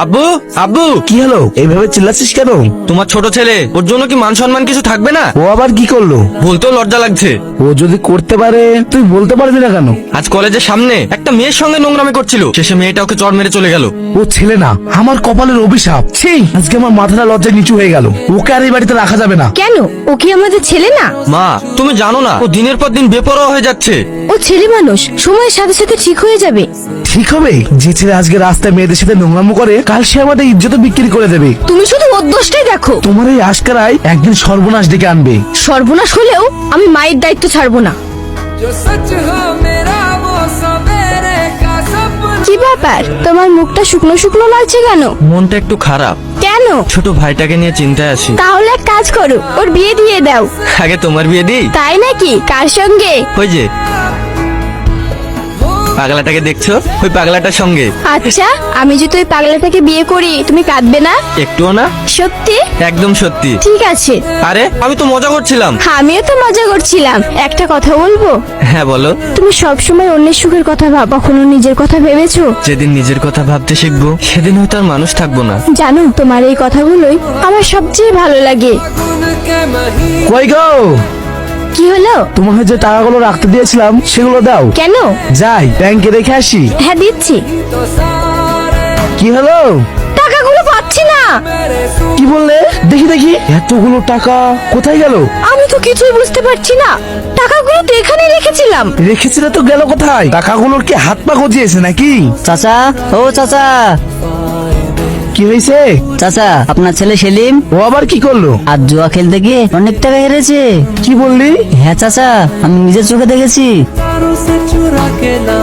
আব্বু আব্বু, কি হলো? এইভাবে চিল্লাচ্ছিস কেন? তোমার ছোট ছেলে, ওর জন্য কি মান সম্মান কিছু থাকবে না? ও আবার কি করলো? বলতেও লজ্জা লাগছে। ও যদি করতে পারে তুই বলতে পারবি না কেন? আজ কলেজের সামনে একটা মেয়ের সঙ্গে নোংরামি করছিল, শেষে মেয়েটা ওকে চড় মেরে চলে গেল। ও ছেলে না, আমার কপালের অভিশাপ। ছি, আজকে আমার মাথাটা লজ্জায় নিচু হয়ে গেল। ওকে আর এই বাড়িতে রাখা যাবে না। কেন? ও কি আমাদের ছেলে না? মা, তুমি জানো না ও দিনের পর দিন বেপরোয়া হয়ে যাচ্ছে। ও ছেলে মানুষ, সময়ের সাথে সাথে ঠিক হয়ে যাবে। ঠিক হবে? যে ছেলে আজকে রাস্তায় মেয়েদের সাথে নোংরামো করে, কাল সে আমাদের ইজ্জত বিক্রি করে দেবে। তুমি শুধু ওর দোষটাই দেখো। তোমার এই আশকারাই একদিন সর্বনাশ ডেকে আনবে। সর্বনাশ হলেও আমি মায়ের দায়িত্ব ছাড়বো না। जो सच हो मेरा वो सवेरे का सपना। কি ব্যাপার, তোমার মুখটা শুকনো শুকনো লাগছে কেন? মনটা একটু খারাপ। কেন? ছোট ভাইটাকে নিয়ে চিন্তায় আছি। তাহলে এক কাজ করো, ওর বিয়ে দিয়ে দাও। আগে তোমার বিয়ে দিই। তাই নাকি? কার সঙ্গে? ওই যে পাগলাটাকে দেখছো, ওই পাগলাটার সঙ্গে। আচ্ছা, আমি যদি ওই পাগলাটাকে বিয়ে করি তুমি কাঁদবে না? একটুও না। সত্যি? একদম সত্যি। ঠিক আছে। আরে আমি তো মজা করছিলাম। আমিও তো মজা করছিলাম। একটা কথা বলবো? হ্যাঁ বলো। তুমি সবসময় অন্যের সুখের কথা ভাব, কখনো নিজের কথা ভেবেছো? যেদিন নিজের কথা ভাবতে শিখবো সেদিন হয়তো আর মানুষ থাকবো না। জানো, তোমার এই কথাগুলোই আমার সবচেয়ে ভালো লাগে। फागुन के महीने কই গো? কি হলো? তোমাকে যে টাকাগুলো রাখতে দিয়েছিলাম সেগুলো দাও। কেন? যাই ব্যাংকে রেখে আসি। হ্যাঁ দিচ্ছি। तो सारे কি হলো? টাকাগুলো পাচ্ছি না। मेरे सू কি বললে? দেখি দেখি, এতগুলো টাকা কোথায় গেল? আমি তো কিছুই বুঝতে পারছি না। টাকাগুলো তো এখানে রেখেছিলাম। রেখেছিলে তো গেল কোথায়? টাকাগুলোর কি হাত পা গজিয়েছে নাকি? চাচা, ও চাচা, কি হয়েছে? চাচা আপনার ছেলে সেলিম ও আবার কি করলো? আজ জুয়া খেলতে গিয়ে অনেক টাকা হেরেছে। কি বললি? হ্যাঁ চাচা, আমি নিজের চোখে দেখেছি। तारों से चुरा के ना